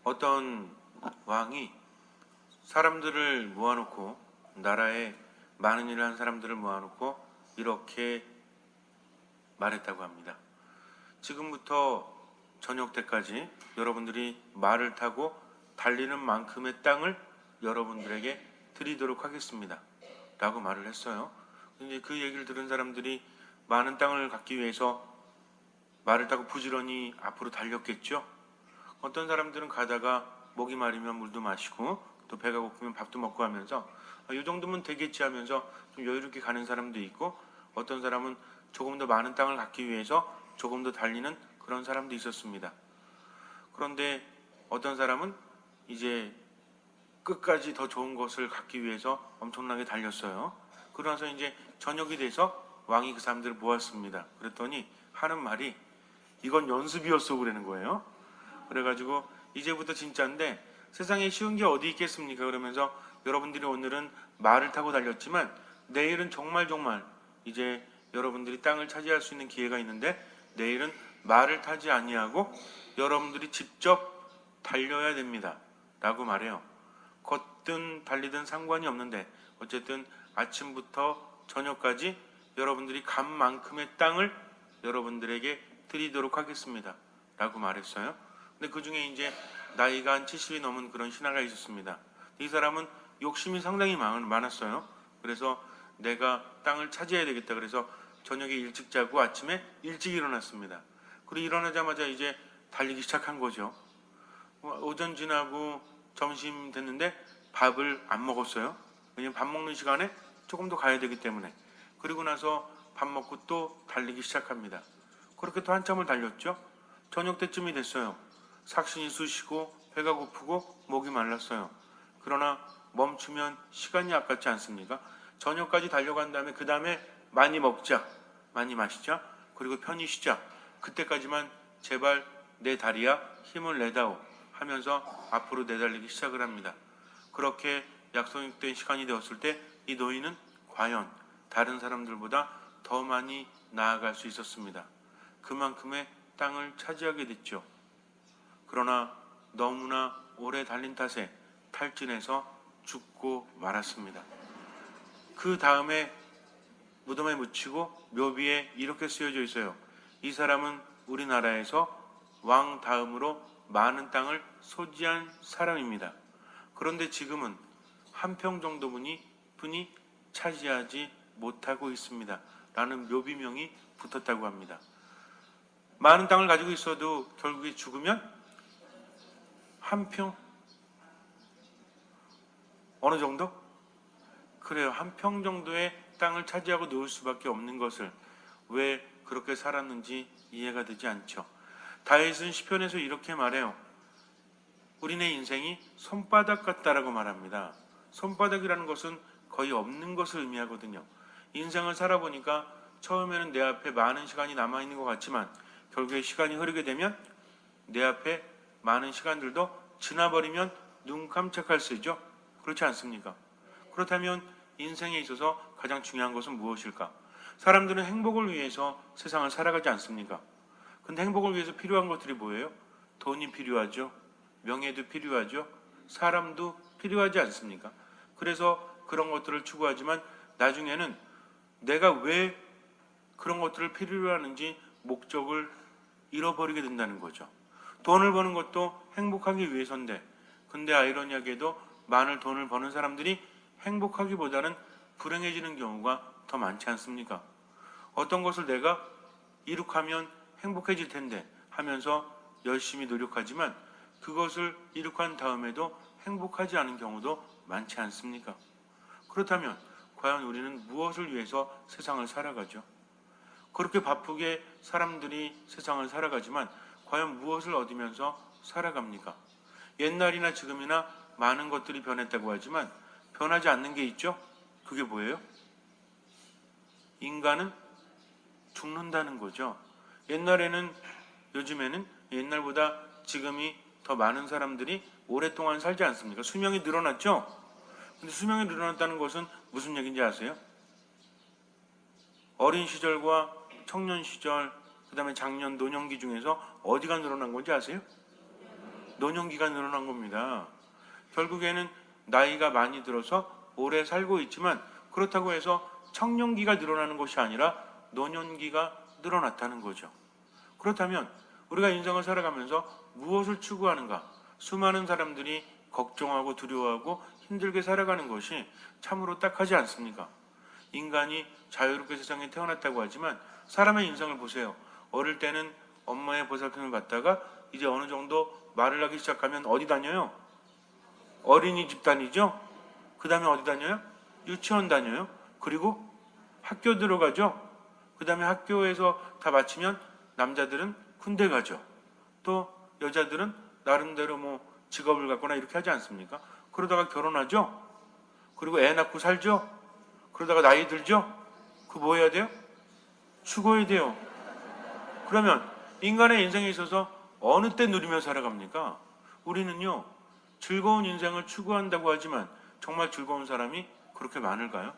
어떤 왕이 사람들을 모아놓고, 나라에 많은 일을 한 사람들을 모아놓고 이렇게 말했다고 합니다. 지금부터 저녁 때까지 여러분들이 말을 타고 달리는 만큼의 땅을 여러분들에게 드리도록 하겠습니다 라고 말을 했어요. 근데 그 얘기를 들은 사람들이 많은 땅을 갖기 위해서 말을 타고 부지런히 앞으로 달렸겠죠. 어떤 사람들은 가다가 목이 마르면 물도 마시고 또 배가 고프면 밥도 먹고 하면서 이 정도면 되겠지 하면서 좀 여유롭게 가는 사람도 있고, 어떤 사람은 조금 더 많은 땅을 갖기 위해서 조금 더 달리는 그런 사람도 있었습니다. 그런데 어떤 사람은 이제 끝까지 더 좋은 것을 갖기 위해서 엄청나게 달렸어요. 그러나서 이제 저녁이 돼서 왕이 그 사람들을 모았습니다. 그랬더니 하는 말이 이건 연습이었어 그러는 거예요. 그래가지고 이제부터 진짜인데 세상에 쉬운 게 어디 있겠습니까? 그러면서 여러분들이 오늘은 말을 타고 달렸지만 내일은 정말 이제 여러분들이 땅을 차지할 수 있는 기회가 있는데 내일은 말을 타지 아니하고 여러분들이 직접 달려야 됩니다 라고 말해요. 걷든 달리든 상관이 없는데 어쨌든 아침부터 저녁까지 여러분들이 간 만큼의 땅을 여러분들에게 드리도록 하겠습니다 라고 말했어요. 근데 그 중에 이제 나이가 한 70이 넘은 그런 신하가 있었습니다. 이 사람은 욕심이 상당히 많았어요. 그래서 내가 땅을 차지해야 되겠다. 그래서 저녁에 일찍 자고 아침에 일찍 일어났습니다. 그리고 일어나자마자 이제 달리기 시작한 거죠. 오전 지나고 점심 됐는데 밥을 안 먹었어요. 왜냐면 밥 먹는 시간에 조금 더 가야 되기 때문에. 그리고 나서 밥 먹고 또 달리기 시작합니다. 그렇게 또 한참을 달렸죠. 저녁 때쯤이 됐어요. 삭신이 쑤시고 배가 고프고 목이 말랐어요. 그러나 멈추면 시간이 아깝지 않습니까? 저녁까지 달려간 다음에 그 다음에 많이 먹자, 많이 마시자, 그리고 편히 쉬자. 그때까지만 제발 내 다리야 힘을 내다오 하면서 앞으로 내달리기 시작을 합니다. 그렇게 약속된 시간이 되었을 때 이 노인은 과연 다른 사람들보다 더 많이 나아갈 수 있었습니다. 그만큼의 땅을 차지하게 됐죠. 그러나 너무나 오래 달린 탓에 탈진해서 죽고 말았습니다. 그 다음에 무덤에 묻히고 묘비에 이렇게 쓰여져 있어요. 이 사람은 우리나라에서 왕 다음으로 많은 땅을 소지한 사람입니다. 그런데 지금은 한 평 정도 분이 차지하지 못하고 있습니다 라는 묘비명이 붙었다고 합니다. 많은 땅을 가지고 있어도 결국에 죽으면 한 평? 어느 정도? 그래요. 한 평 정도의 땅을 차지하고 놓을 수밖에 없는 것을 왜 그렇게 살았는지 이해가 되지 않죠. 다윗은 시편에서 이렇게 말해요. 우리네 인생이 손바닥 같다라고 말합니다. 손바닥이라는 것은 거의 없는 것을 의미하거든요. 인생을 살아보니까 처음에는 내 앞에 많은 시간이 남아있는 것 같지만 결국에 시간이 흐르게 되면 내 앞에 많은 시간들도 지나버리면 눈 깜짝할 수 있죠. 그렇지 않습니까? 그렇다면 인생에 있어서 가장 중요한 것은 무엇일까? 사람들은 행복을 위해서 세상을 살아가지 않습니까? 근데 행복을 위해서 필요한 것들이 뭐예요? 돈이 필요하죠. 명예도 필요하죠. 사람도 필요하지 않습니까? 그래서 그런 것들을 추구하지만 나중에는 내가 왜 그런 것들을 필요로 하는지 목적을 잃어버리게 된다는 거죠. 돈을 버는 것도 행복하기 위해서인데, 근데 아이러니하게도 많은 돈을 버는 사람들이 행복하기보다는 불행해지는 경우가 더 많지 않습니까? 어떤 것을 내가 이룩하면 행복해질 텐데 하면서 열심히 노력하지만 그것을 이룩한 다음에도 행복하지 않은 경우도 많지 않습니까? 그렇다면 과연 우리는 무엇을 위해서 세상을 살아가죠? 그렇게 바쁘게 사람들이 세상을 살아가지만 과연 무엇을 얻으면서 살아갑니까? 옛날이나 지금이나 많은 것들이 변했다고 하지만 변하지 않는 게 있죠? 그게 뭐예요? 인간은 죽는다는 거죠. 요즘에는 옛날보다 지금이 더 많은 사람들이 오랫동안 살지 않습니까? 수명이 늘어났죠? 근데 수명이 늘어났다는 것은 무슨 얘기인지 아세요? 어린 시절과 청년 시절, 그 다음에 장년, 노년기 중에서 어디가 늘어난 건지 아세요? 노년기가 늘어난 겁니다. 결국에는 나이가 많이 들어서 오래 살고 있지만 그렇다고 해서 청년기가 늘어나는 것이 아니라 노년기가 늘어났다는 거죠. 그렇다면 우리가 인생을 살아가면서 무엇을 추구하는가? 수많은 사람들이 걱정하고 두려워하고 힘들게 살아가는 것이 참으로 딱하지 않습니까? 인간이 자유롭게 세상에 태어났다고 하지만 사람의 인생을 보세요. 어릴 때는 엄마의 보살핌을 받다가 이제 어느 정도 말을 하기 시작하면 어디 다녀요? 어린이집 다니죠? 그 다음에 어디 다녀요? 유치원 다녀요? 그리고 학교 들어가죠? 그 다음에 학교에서 다 마치면 남자들은 군대 가죠. 또 여자들은 나름대로 뭐 직업을 갖거나 이렇게 하지 않습니까? 그러다가 결혼하죠? 그리고 애 낳고 살죠? 그러다가 나이 들죠? 그 뭐 해야 돼요? 죽어야 돼요. 그러면 인간의 인생에 있어서 어느 때 누리며 살아갑니까? 우리는요, 즐거운 인생을 추구한다고 하지만 정말 즐거운 사람이 그렇게 많을까요?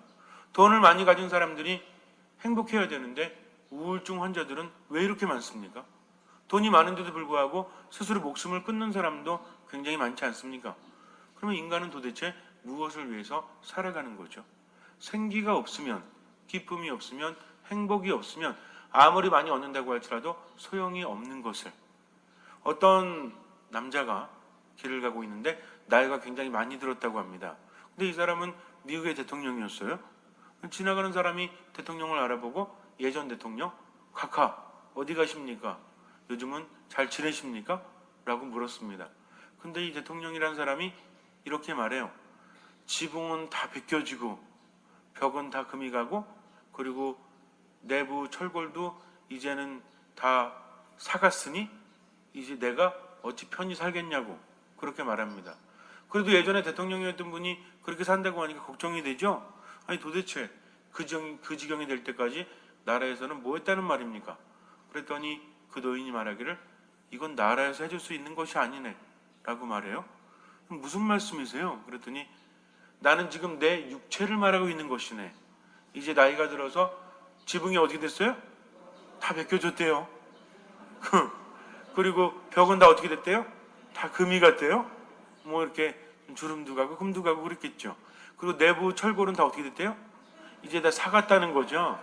돈을 많이 가진 사람들이 행복해야 되는데 우울증 환자들은 왜 이렇게 많습니까? 돈이 많은데도 불구하고 스스로 목숨을 끊는 사람도 굉장히 많지 않습니까? 그러면 인간은 도대체 무엇을 위해서 살아가는 거죠? 생기가 없으면, 기쁨이 없으면, 행복이 없으면 아무리 많이 얻는다고 할지라도 소용이 없는 것을. 어떤 남자가 길을 가고 있는데 나이가 굉장히 많이 들었다고 합니다. 근데 이 사람은 미국의 대통령이었어요. 지나가는 사람이 대통령을 알아보고 예전 대통령, 카카 어디 가십니까? 요즘은 잘 지내십니까? 라고 물었습니다. 근데 이 대통령이란 사람이 이렇게 말해요. 지붕은 다 벗겨지고 벽은 다 금이 가고 그리고 내부 철골도 이제는 다 사갔으니 이제 내가 어찌 편히 살겠냐고 그렇게 말합니다. 그래도 예전에 대통령이었던 분이 그렇게 산다고 하니까 걱정이 되죠. 아니 도대체 그 지경이 될 때까지 나라에서는 뭐 했다는 말입니까? 그랬더니 그 노인이 말하기를 이건 나라에서 해줄 수 있는 것이 아니네 라고 말해요. 무슨 말씀이세요? 그랬더니 나는 지금 내 육체를 말하고 있는 것이네. 이제 나이가 들어서 지붕이 어떻게 됐어요? 다 벗겨졌대요. 그리고 벽은 다 어떻게 됐대요? 다 금이 갔대요. 뭐 이렇게 주름도 가고 금도 가고 그랬겠죠. 그리고 내부 철골은 다 어떻게 됐대요? 이제 다 사갔다는 거죠.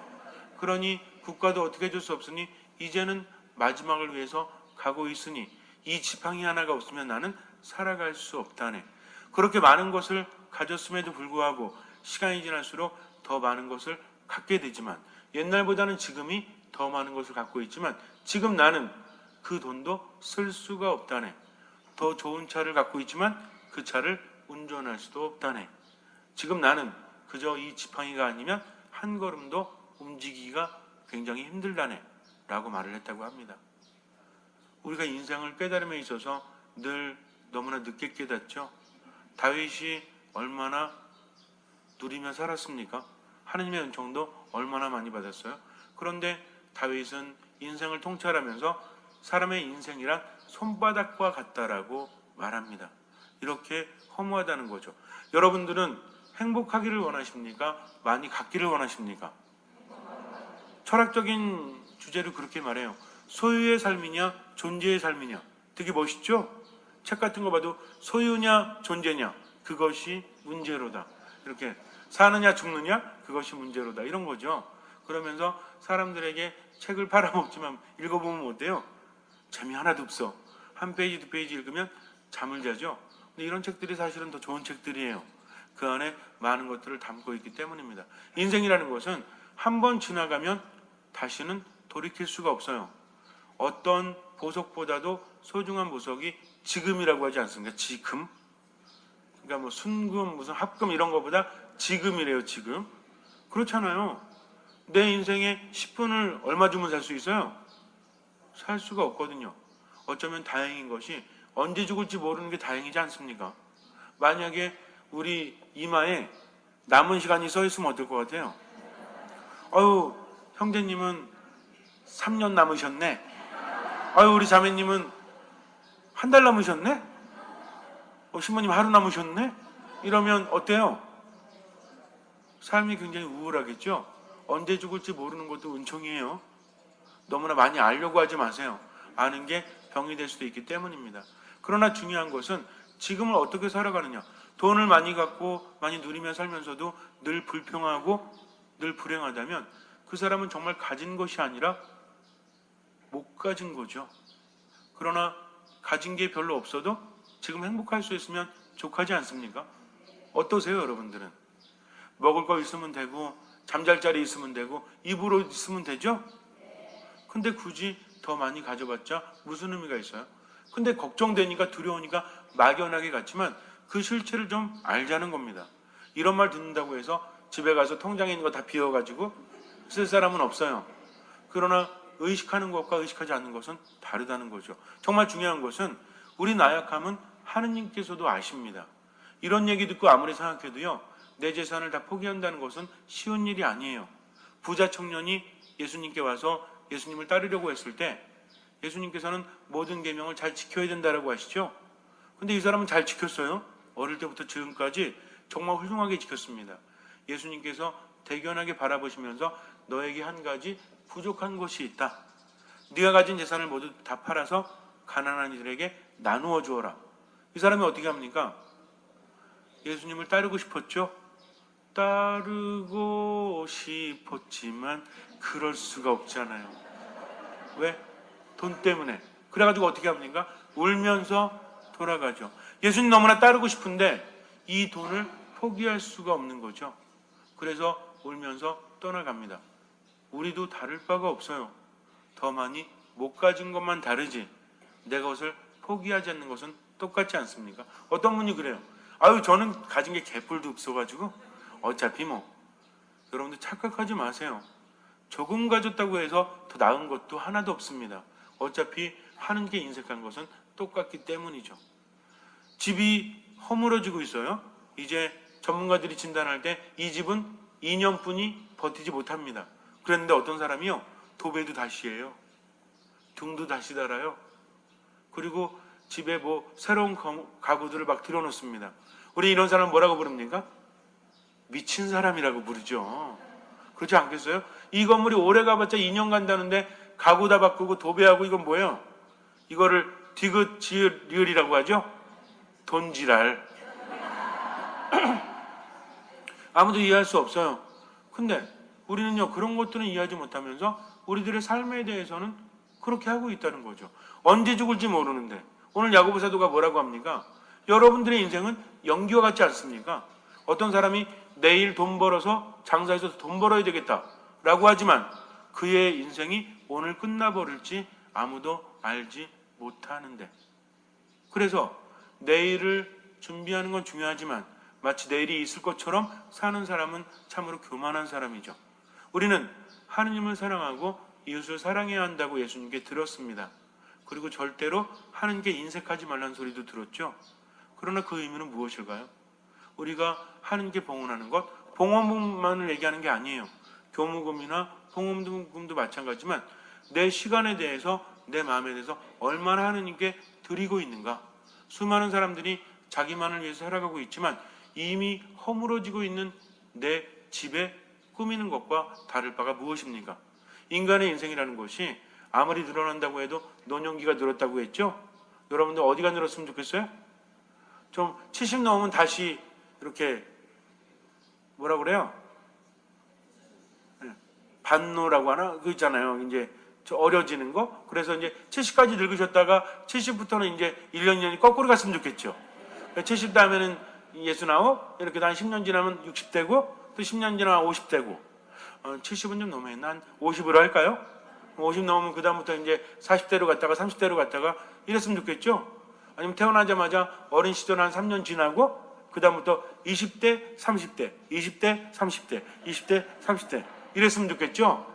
그러니 국가도 어떻게 해줄 수 없으니 이제는 마지막을 위해서 가고 있으니 이 지팡이 하나가 없으면 나는 살아갈 수 없다네. 그렇게 많은 것을 가졌음에도 불구하고 시간이 지날수록 더 많은 것을 갖게 되지만 옛날보다는 지금이 더 많은 것을 갖고 있지만 지금 나는 그 돈도 쓸 수가 없다네. 더 좋은 차를 갖고 있지만 그 차를 운전할 수도 없다네. 지금 나는 그저 이 지팡이가 아니면 한 걸음도 움직이기가 굉장히 힘들다네 라고 말을 했다고 합니다. 우리가 인생을 깨달음에 있어서 늘 너무나 늦게 깨닫죠. 다윗이 얼마나 누리며 살았습니까? 하느님의 은총도 얼마나 많이 받았어요. 그런데 다윗은 인생을 통찰하면서 사람의 인생이란 손바닥과 같다라고 말합니다. 이렇게 허무하다는 거죠. 여러분들은 행복하기를 원하십니까? 많이 갖기를 원하십니까? 철학적인 주제로 그렇게 말해요. 소유의 삶이냐 존재의 삶이냐. 되게 멋있죠? 책 같은 거 봐도 소유냐 존재냐 그것이 문제로다. 이렇게 사느냐 죽느냐 그것이 문제로다. 이런 거죠. 그러면서 사람들에게 책을 팔아먹지만 읽어보면 어때요? 재미 하나도 없어. 한 페이지 두 페이지 읽으면 잠을 자죠. 근데 이런 책들이 사실은 더 좋은 책들이에요. 그 안에 많은 것들을 담고 있기 때문입니다. 인생이라는 것은 한 번 지나가면 다시는 돌이킬 수가 없어요. 어떤 보석보다도 소중한 보석이 지금이라고 하지 않습니까? 지금. 그러니까 뭐 순금, 무슨 합금 이런 것보다 지금이래요. 지금. 그렇잖아요. 내 인생에 10분을 얼마 주면 살 수 있어요? 살 수가 없거든요. 어쩌면 다행인 것이 언제 죽을지 모르는 게 다행이지 않습니까? 만약에 우리 이마에 남은 시간이 써 있으면 어떨 것 같아요? 아유, 형제님은 3년 남으셨네. 아유, 우리 자매님은 한 달 남으셨네. 신부님 하루 남으셨네. 이러면 어때요? 삶이 굉장히 우울하겠죠? 언제 죽을지 모르는 것도 은총이에요. 너무나 많이 알려고 하지 마세요. 아는 게 병이 될 수도 있기 때문입니다. 그러나 중요한 것은 지금을 어떻게 살아가느냐. 돈을 많이 갖고 많이 누리며 살면서도 늘 불평하고 늘 불행하다면 그 사람은 정말 가진 것이 아니라 못 가진 거죠. 그러나 가진 게 별로 없어도 지금 행복할 수 있으면 족하지 않습니까? 어떠세요, 여러분들은? 먹을 거 있으면 되고 잠잘 자리 있으면 되고 입으로 있으면 되죠? 근데 굳이 더 많이 가져봤자 무슨 의미가 있어요? 근데 걱정되니까 두려우니까 막연하게 같지만 그 실체를 좀 알자는 겁니다. 이런 말 듣는다고 해서 집에 가서 통장에 있는 거 다 비워가지고 쓸 사람은 없어요. 그러나 의식하는 것과 의식하지 않는 것은 다르다는 거죠. 정말 중요한 것은 우리 나약함은 하느님께서도 아십니다. 이런 얘기 듣고 아무리 생각해도요, 내 재산을 다 포기한다는 것은 쉬운 일이 아니에요. 부자 청년이 예수님께 와서 예수님을 따르려고 했을 때 예수님께서는 모든 계명을 잘 지켜야 된다라고 하시죠. 근데 이 사람은 잘 지켰어요. 어릴 때부터 지금까지 정말 훌륭하게 지켰습니다. 예수님께서 대견하게 바라보시면서 너에게 한 가지 부족한 것이 있다. 네가 가진 재산을 모두 다 팔아서 가난한 이들에게 나누어 주어라. 이 사람이 어떻게 합니까? 예수님을 따르고 싶었죠? 따르고 싶었지만 그럴 수가 없잖아요. 왜? 돈 때문에. 그래가지고 어떻게 합니까? 울면서 돌아가죠. 예수님 너무나 따르고 싶은데 이 돈을 포기할 수가 없는 거죠. 그래서 울면서 떠나갑니다. 우리도 다를 바가 없어요. 더 많이 못 가진 것만 다르지 내 것을 포기하지 않는 것은 똑같지 않습니까? 어떤 분이 그래요. 아유, 저는 가진 게 개뿔도 없어가지고 어차피 뭐. 여러분들 착각하지 마세요. 조금 가졌다고 해서 더 나은 것도 하나도 없습니다. 어차피 하는 게 인색한 것은 똑같기 때문이죠. 집이 허물어지고 있어요. 이제 전문가들이 진단할 때 이 집은 2년뿐이 버티지 못합니다. 그랬는데 어떤 사람이요, 도배도 다시 해요. 등도 다시 달아요. 그리고 집에 뭐 새로운 가구들을 막 들여놓습니다. 우리 이런 사람 뭐라고 부릅니까? 미친 사람이라고 부르죠. 그렇지 않겠어요? 이 건물이 오래 가봤자 2년 간다는데 가구 다 바꾸고 도배하고 이건 뭐예요? 이거를 디귿지을이라고 하죠? 돈지랄. 아무도 이해할 수 없어요. 근데 우리는요, 그런 것들은 이해하지 못하면서 우리들의 삶에 대해서는 그렇게 하고 있다는 거죠. 언제 죽을지 모르는데. 오늘 야고보 사도가 뭐라고 합니까? 여러분들의 인생은 연기와 같지 않습니까? 어떤 사람이 내일 돈 벌어서 장사해서 돈 벌어야 되겠다라고 하지만 그의 인생이 오늘 끝나버릴지 아무도 알지 못하는데. 그래서 내일을 준비하는 건 중요하지만 마치 내일이 있을 것처럼 사는 사람은 참으로 교만한 사람이죠. 우리는 하느님을 사랑하고 이웃을 사랑해야 한다고 예수님께 들었습니다. 그리고 절대로 하는 게 인색하지 말라는 소리도 들었죠. 그러나 그 의미는 무엇일까요? 우리가 하는 게 봉헌하는 것, 봉헌금만을 얘기하는 게 아니에요. 교무금이나 봉헌금도 마찬가지지만 내 시간에 대해서, 내 마음에 대해서 얼마나 하느님께 드리고 있는가. 수많은 사람들이 자기만을 위해서 살아가고 있지만 이미 허물어지고 있는 내 집에 꾸미는 것과 다를 바가 무엇입니까? 인간의 인생이라는 것이 아무리 늘어난다고 해도 노년기가 늘었다고 했죠? 여러분들 어디가 늘었으면 좋겠어요? 좀 70 넘으면 다시 이렇게 뭐라 그래요? 반노라고 하나? 그거 있잖아요. 이제 어려지는 거. 그래서 이제 70까지 늙으셨다가 70부터는 이제 1년 2년이 거꾸로 갔으면 좋겠죠. 70 다음에는 69, 이렇게 한 10년 지나면 60대고 또 10년 지나면 50대고 70은 좀 너무했나? 한 50으로 할까요? 50 넘으면 그 다음부터 이제 40대로 갔다가 30대로 갔다가 이랬으면 좋겠죠? 아니면 태어나자마자 어린 시절 한 3년 지나고 그 다음부터 20대, 30대, 20대, 30대, 20대, 30대 이랬으면 좋겠죠?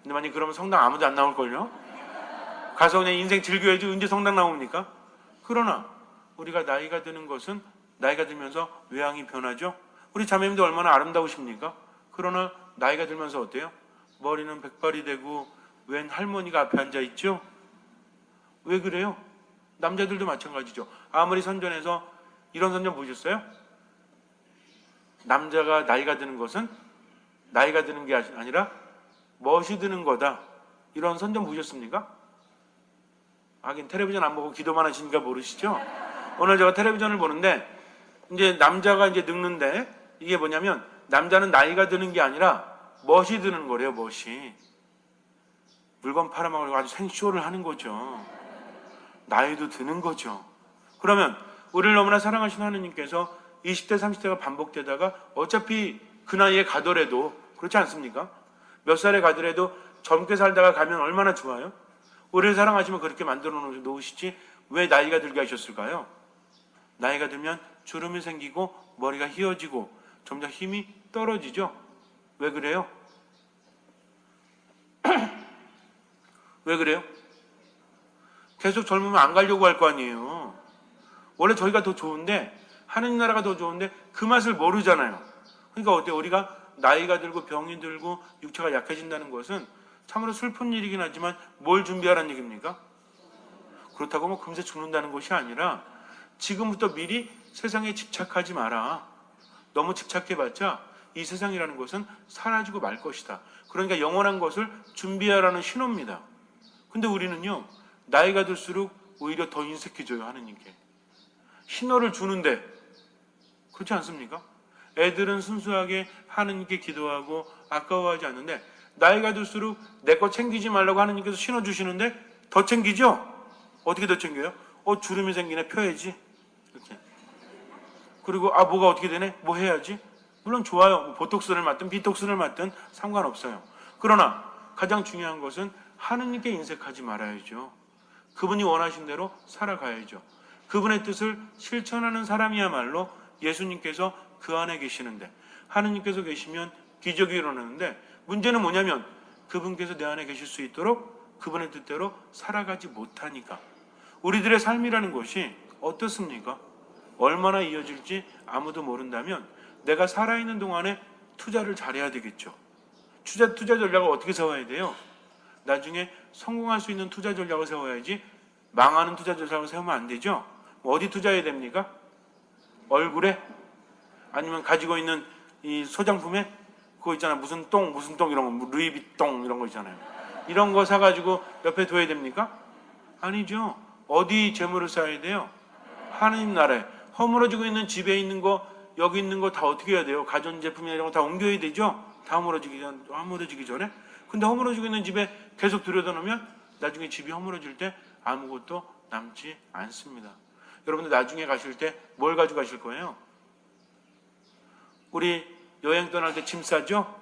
근데 만약 그러면 성당 아무도 안 나올걸요? 가서 그냥 인생 즐겨야지 언제 성당 나옵니까? 그러나 우리가 나이가 드는 것은 나이가 들면서 외양이 변하죠? 우리 자매님도 얼마나 아름다우십니까? 그러나 나이가 들면서 어때요? 머리는 백발이 되고 웬 할머니가 앞에 앉아 있죠? 왜 그래요? 남자들도 마찬가지죠. 아무리 선전해서 이런 선전 보셨어요? 남자가 나이가 드는 것은 나이가 드는 게 아니라 멋이 드는 거다. 이런 선전 보셨습니까? 하긴 텔레비전 안 보고 기도만 하시니까 모르시죠? 오늘 제가 텔레비전을 보는데 이제 남자가 이제 늙는데 이게 뭐냐면 남자는 나이가 드는 게 아니라 멋이 드는 거래요. 멋이. 물건 팔아먹으려고 아주 생쇼를 하는 거죠. 나이도 드는 거죠. 그러면 우리를 너무나 사랑하시는 하느님께서 20대 30대가 반복되다가 어차피 그 나이에 가더라도 그렇지 않습니까? 몇 살에 가더라도 젊게 살다가 가면 얼마나 좋아요? 우리를 사랑하시면 그렇게 만들어 놓으시지 왜 나이가 들게 하셨을까요? 나이가 들면 주름이 생기고 머리가 휘어지고 점점 힘이 떨어지죠. 왜 그래요? 왜 그래요? 계속 젊으면 안 가려고 할 거 아니에요. 원래 저희가 더 좋은데 하느님 나라가 더 좋은데 그 맛을 모르잖아요. 그러니까 어때요? 우리가 나이가 들고 병이 들고 육체가 약해진다는 것은 참으로 슬픈 일이긴 하지만 뭘 준비하라는 얘기입니까? 그렇다고 뭐 금세 죽는다는 것이 아니라 지금부터 미리 세상에 집착하지 마라. 너무 집착해봤자 이 세상이라는 것은 사라지고 말 것이다. 그러니까 영원한 것을 준비하라는 신호입니다. 근데 우리는요, 나이가 들수록 오히려 더 인색해져요, 하느님께. 신호를 주는데, 그렇지 않습니까? 애들은 순수하게 하느님께 기도하고 아까워하지 않는데, 나이가 들수록 내 거 챙기지 말라고 하느님께서 신호 주시는데, 더 챙기죠? 어떻게 더 챙겨요? 주름이 생기네, 펴야지. 이렇게. 그리고, 뭐가 어떻게 되네? 뭐 해야지? 물론 좋아요. 보톡스를 맞든 비톡스를 맞든 상관없어요. 그러나, 가장 중요한 것은 하느님께 인색하지 말아야죠. 그분이 원하신 대로 살아가야죠. 그분의 뜻을 실천하는 사람이야말로 예수님께서 그 안에 계시는데 하느님께서 계시면 기적이 일어나는데 문제는 뭐냐면 그분께서 내 안에 계실 수 있도록 그분의 뜻대로 살아가지 못하니까 우리들의 삶이라는 것이 어떻습니까? 얼마나 이어질지 아무도 모른다면 내가 살아있는 동안에 투자를 잘해야 되겠죠. 투자 전략을 어떻게 세워야 돼요? 나중에 성공할 수 있는 투자 전략을 세워야지 망하는 투자 전략을 세우면 안 되죠. 어디 투자해야 됩니까? 얼굴에? 아니면 가지고 있는 이 소장품에? 그거 있잖아요. 무슨 똥 이런 거, 루이비똥 이런 거 있잖아요. 이런 거 사가지고 옆에 둬야 됩니까? 아니죠. 어디 재물을 쌓아야 돼요? 하느님 나라에. 허물어지고 있는 집에 있는 거, 여기 있는 거 다 어떻게 해야 돼요? 가전제품이나 이런 거 다 옮겨야 되죠? 다 허물어지기 전에. 근데 허물어지고 있는 집에 계속 들여다놓으면 나중에 집이 허물어질 때 아무것도 남지 않습니다. 여러분들 나중에 가실 때 뭘 가지고 가실 거예요? 우리 여행 떠날 때 짐 싸죠?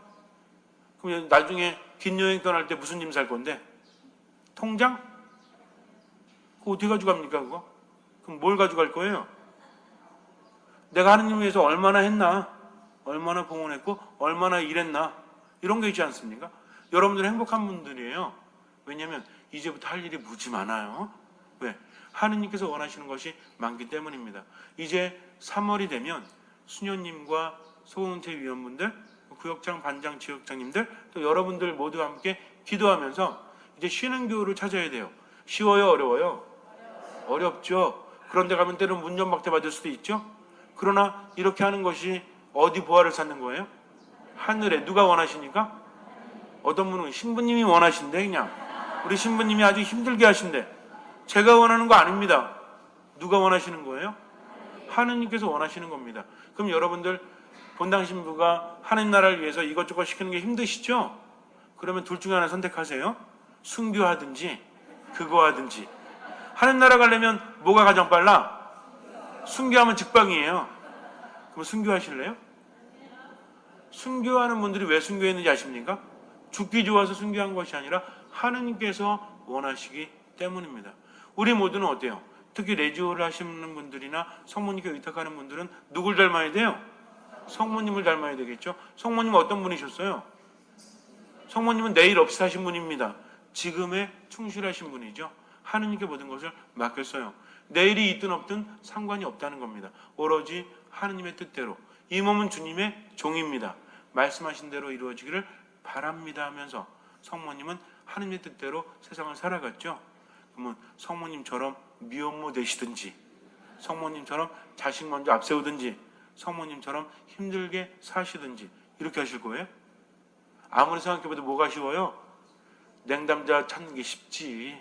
그럼 나중에 긴 여행 떠날 때 무슨 짐 살 건데? 통장? 그거 어떻게 가져갑니까 그거? 그럼 뭘 가져갈 거예요? 내가 하느님 위해서 얼마나 했나? 얼마나 봉헌했고 얼마나 일했나? 이런 게 있지 않습니까? 여러분들 행복한 분들이에요. 왜냐하면 이제부터 할 일이 무지 많아요. 왜? 하느님께서 원하시는 것이 많기 때문입니다. 이제 3월이 되면 수녀님과 소은태 위원분들, 구역장, 반장, 지역장님들 또 여러분들 모두 함께 기도하면서 이제 쉬는 교회를 찾아야 돼요. 쉬워요? 어려워요? 어렵죠. 그런데 가면 때로는 문전박대 받을 수도 있죠. 그러나 이렇게 하는 것이 어디 보화를 찾는 거예요? 하늘에. 누가 원하시니까? 어떤 분은 신부님이 원하신대. 그냥 우리 신부님이 아주 힘들게 하신대. 제가 원하는 거 아닙니다. 누가 원하시는 거예요? 하느님께서 원하시는 겁니다. 그럼 여러분들 본당 신부가 하느님 나라를 위해서 이것저것 시키는 게 힘드시죠? 그러면 둘 중에 하나 선택하세요. 순교하든지 그거 하든지. 하느님 나라 가려면 뭐가 가장 빨라? 순교하면 직방이에요. 그럼 순교하실래요? 순교하는 분들이 왜 순교했는지 아십니까? 죽기 좋아서 순교한 것이 아니라 하느님께서 원하시기 때문입니다. 우리 모두는 어때요? 특히 레지오를 하시는 분들이나 성모님께 의탁하는 분들은 누굴 닮아야 돼요? 성모님을 닮아야 되겠죠? 성모님은 어떤 분이셨어요? 성모님은 내일 없이 사신 분입니다. 지금에 충실하신 분이죠. 하느님께 모든 것을 맡겼어요. 내일이 있든 없든 상관이 없다는 겁니다. 오로지 하느님의 뜻대로. 이 몸은 주님의 종입니다. 말씀하신 대로 이루어지기를 바랍니다 하면서 성모님은 하느님의 뜻대로 세상을 살아갔죠. 그러면 성모님처럼 미혼모 되시든지 성모님처럼 자식 먼저 앞세우든지 성모님처럼 힘들게 사시든지 이렇게 하실 거예요? 아무리 생각해봐도 뭐가 쉬워요? 냉담자 찾는 게 쉽지.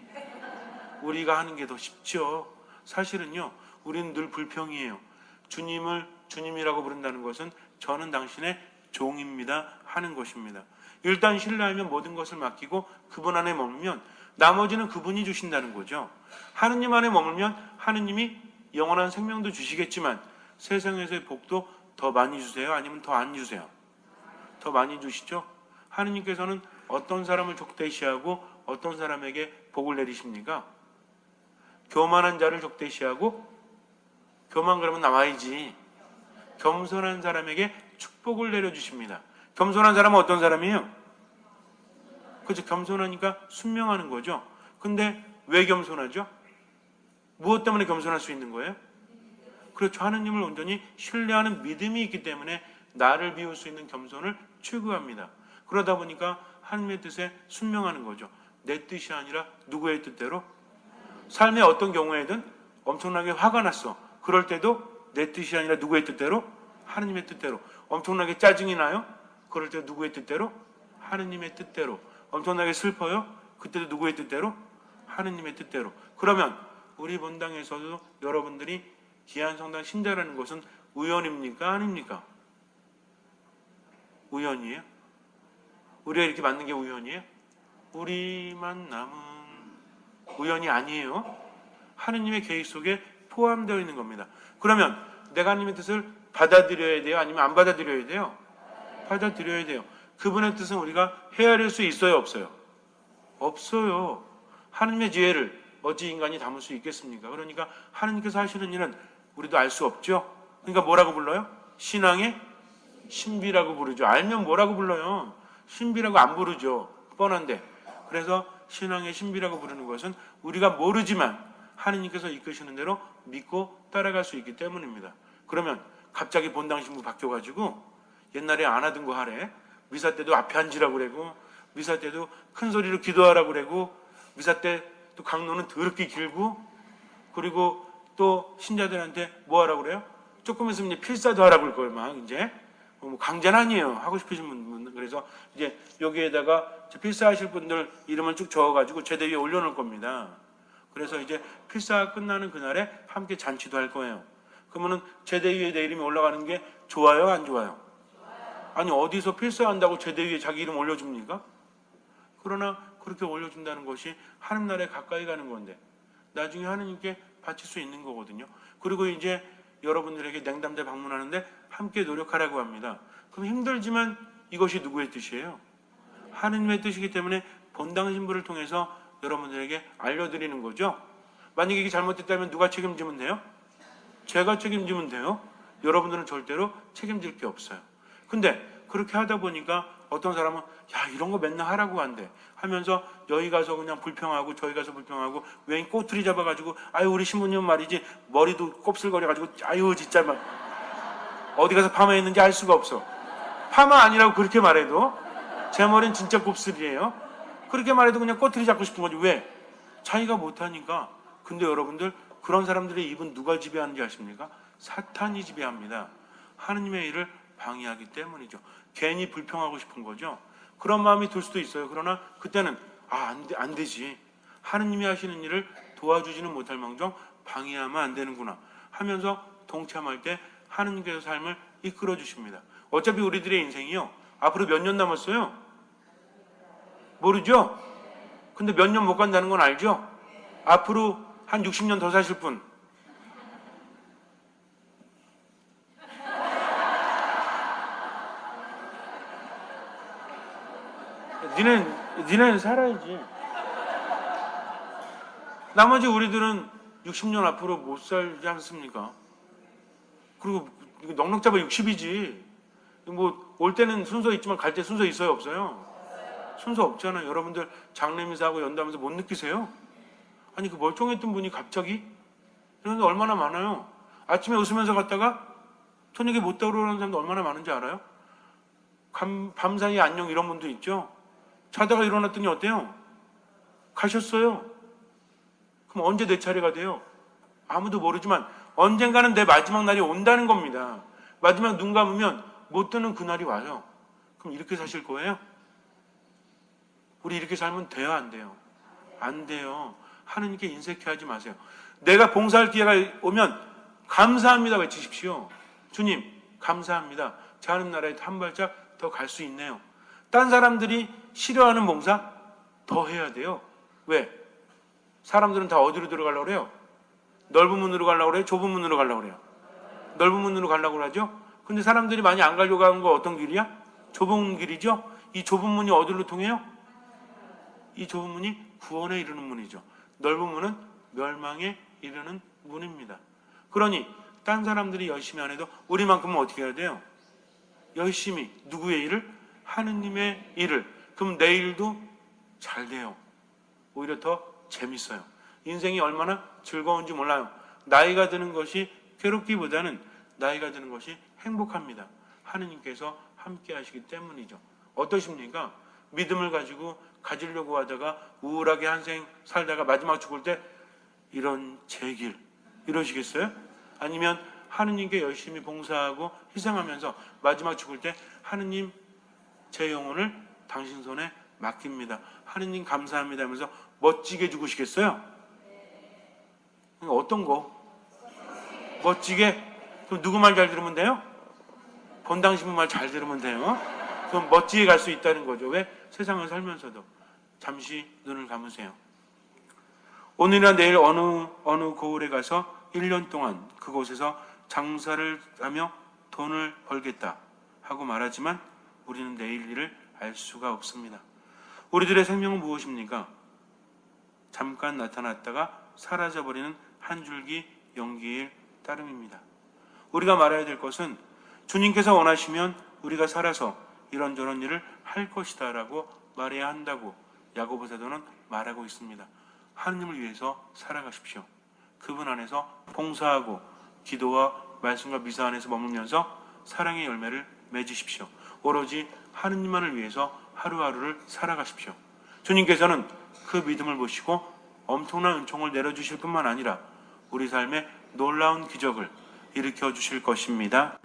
우리가 하는 게 더 쉽죠. 사실은요, 우리는 늘 불평이에요. 주님을 주님이라고 부른다는 것은 저는 당신의 종입니다 하는 것입니다. 일단 신뢰하면 모든 것을 맡기고 그분 안에 머물면 나머지는 그분이 주신다는 거죠. 하느님 안에 머물면 하느님이 영원한 생명도 주시겠지만 세상에서의 복도 더 많이 주세요? 아니면 더 안 주세요? 더 많이 주시죠? 하느님께서는 어떤 사람을 적대시하고 어떤 사람에게 복을 내리십니까? 교만한 자를 적대시하고, 교만 그러면 나와야지, 겸손한 사람에게 축복을 내려주십니다. 겸손한 사람은 어떤 사람이에요? 그죠? 겸손하니까 순명하는 거죠. 근데 왜 겸손하죠? 무엇 때문에 겸손할 수 있는 거예요? 그렇죠. 하느님을 온전히 신뢰하는 믿음이 있기 때문에 나를 비울 수 있는 겸손을 추구합니다. 그러다 보니까 하느님의 뜻에 순명하는 거죠. 내 뜻이 아니라 누구의 뜻대로? 삶의 어떤 경우에든 엄청나게 화가 났어. 그럴 때도 내 뜻이 아니라 누구의 뜻대로? 하느님의 뜻대로. 엄청나게 짜증이 나요? 그럴 때 누구의 뜻대로? 하느님의 뜻대로. 엄청나게 슬퍼요? 그때도 누구의 뜻대로? 하느님의 뜻대로. 그러면 우리 본당에서도 여러분들이 기안성당 신자라는 것은 우연입니까? 아닙니까? 우연이에요? 우리가 이렇게 만든 게 우연이에요? 우리 만남은 우연이 아니에요. 하느님의 계획 속에 포함되어 있는 겁니다. 그러면 내가 하느님의 뜻을 받아들여야 돼요? 아니면 안 받아들여야 돼요? 받아들여야 돼요. 그분의 뜻은 우리가 헤아릴 수 있어요? 없어요? 없어요. 하느님의 지혜를 어찌 인간이 담을 수 있겠습니까? 그러니까 하느님께서 하시는 일은 우리도 알 수 없죠. 그러니까 뭐라고 불러요? 신앙의 신비라고 부르죠. 알면 뭐라고 불러요? 신비라고 안 부르죠. 뻔한데. 그래서 신앙의 신비라고 부르는 것은 우리가 모르지만 하느님께서 이끄시는 대로 믿고 따라갈 수 있기 때문입니다. 그러면 갑자기 본당 신부 바뀌어가지고 옛날에 안 하던 거 하래. 미사 때도 앞에 앉으라고 그러고, 미사 때도 큰 소리로 기도하라고 그러고, 미사 때 또 강론은 더럽게 길고, 그리고 또 신자들한테 뭐 하라고 그래요? 조금 있으면 이제 필사도 하라고 그럴 거예요. 막 이제 뭐 강제는 아니에요. 하고 싶으신 분. 그래서 이제 여기에다가 필사하실 분들 이름을 쭉 적어가지고 제대 위에 올려놓을 겁니다. 그래서 이제 필사 끝나는 그날에 함께 잔치도 할 거예요. 그러면은 제대 위에 내 이름이 올라가는 게 좋아요, 안 좋아요? 아니 어디서 필사한다고 제대 위에 자기 이름 올려줍니까? 그러나 그렇게 올려준다는 것이 하느님 나라에 가까이 가는 건데 나중에 하느님께 바칠 수 있는 거거든요. 그리고 이제 여러분들에게 냉담대 방문하는데 함께 노력하라고 합니다. 그럼 힘들지만 이것이 누구의 뜻이에요? 하느님의 뜻이기 때문에 본당 신부를 통해서 여러분들에게 알려드리는 거죠. 만약에 이게 잘못됐다면 누가 책임지면 돼요? 제가 책임지면 돼요. 여러분들은 절대로 책임질 게 없어요. 근데 그렇게 하다 보니까 어떤 사람은 야 이런 거 맨날 하라고 한대 하면서 여기 가서 그냥 불평하고 저기 가서 불평하고 왜 꼬투리 잡아가지고 아유 우리 신부님 말이지 머리도 곱슬거려가지고 아유 진짜 막 어디 가서 파마 했는지 알 수가 없어. 파마 아니라고 그렇게 말해도 제 머리는 진짜 곱슬이에요. 그렇게 말해도 그냥 꼬투리 잡고 싶은 거지. 왜? 자기가 못하니까. 근데 여러분들 그런 사람들의 입은 누가 지배하는지 아십니까? 사탄이 지배합니다. 하느님의 일을 방해하기 때문이죠. 괜히 불평하고 싶은 거죠. 그런 마음이 들 수도 있어요. 그러나 그때는 안 되지. 하느님이 하시는 일을 도와주지는 못할 망정 방해하면 안 되는구나 하면서 동참할 때 하느님께서 삶을 이끌어 주십니다. 어차피 우리들의 인생이요. 앞으로 몇 년 남았어요? 모르죠? 근데 몇 년 못 간다는 건 알죠? 앞으로 한 60년 더 사실 분. 니네는 살아야지. 나머지 우리들은 60년 앞으로 못 살지 않습니까? 그리고 넉넉 잡아 60이지. 뭐 올 때는 순서 있지만 갈 때 순서 있어요, 없어요? 순서 없잖아요. 여러분들 장례미사하고 연다면서 못 느끼세요? 아니 그 멀쩡했던 분이 갑자기 이런 데 얼마나 많아요. 아침에 웃으면서 갔다가 저녁에 못 들어오는 사람도 얼마나 많은지 알아요? 밤사이 안녕 이런 분도 있죠. 자다가 일어났더니 어때요? 가셨어요. 그럼 언제 내 차례가 돼요? 아무도 모르지만 언젠가는 내 마지막 날이 온다는 겁니다. 마지막 눈 감으면 못 뜨는 그날이 와요. 그럼 이렇게 사실 거예요? 우리 이렇게 살면 돼요, 안 돼요? 안 돼요. 하느님께 인색해하지 마세요. 내가 봉사할 기회가 오면 감사합니다 외치십시오. 주님 감사합니다. 저 하는 나라에 한 발짝 더 갈 수 있네요. 딴 사람들이 싫어하는 봉사 더 해야 돼요. 왜? 사람들은 다 어디로 들어가려고 그래요? 넓은 문으로 가려고 그래요? 좁은 문으로 가려고 그래요? 넓은 문으로 가려고 그러죠? 근데 사람들이 많이 안 가려고 하는 거 어떤 길이야? 좁은 길이죠? 이 좁은 문이 어디로 통해요? 이 좁은 문이 구원에 이르는 문이죠. 넓은 문은 멸망에 이르는 문입니다. 그러니 딴 사람들이 열심히 안 해도 우리만큼은 어떻게 해야 돼요? 열심히 누구의 일을? 하느님의 일을. 그럼 내 일도 잘 돼요. 오히려 더 재밌어요. 인생이 얼마나 즐거운지 몰라요. 나이가 드는 것이 괴롭기보다는 나이가 드는 것이 행복합니다. 하느님께서 함께 하시기 때문이죠. 어떠십니까? 믿음을 가지고 가지려고 하다가 우울하게 한 생 살다가 마지막 죽을 때 이런 제 길 이러시겠어요? 아니면 하느님께 열심히 봉사하고 희생하면서 마지막 죽을 때 하느님 제 영혼을 당신 손에 맡깁니다. 하느님 감사합니다 하면서 멋지게 죽으시겠어요? 어떤 거? 멋지게? 그럼 누구 말 잘 들으면 돼요? 본당 신부 말 잘 들으면 돼요. 그럼 멋지게 갈 수 있다는 거죠. 왜? 세상을 살면서도. 잠시 눈을 감으세요. 오늘이나 내일 어느 고을에 가서 1년 동안 그곳에서 장사를 하며 돈을 벌겠다 하고 말하지만 우리는 내일 일을 알 수가 없습니다. 우리들의 생명은 무엇입니까? 잠깐 나타났다가 사라져버리는 한 줄기 연기일 따름입니다. 우리가 말해야 될 것은 주님께서 원하시면 우리가 살아서 이런저런 일을 할 것이다 라고 말해야 한다고 야고보 사도는 말하고 있습니다. 하느님을 위해서 살아가십시오. 그분 안에서 봉사하고 기도와 말씀과 미사 안에서 머물면서 사랑의 열매를 맺으십시오. 오로지 하느님만을 위해서 하루하루를 살아가십시오. 주님께서는 그 믿음을 보시고 엄청난 은총을 내려주실 뿐만 아니라 우리 삶에 놀라운 기적을 일으켜 주실 것입니다.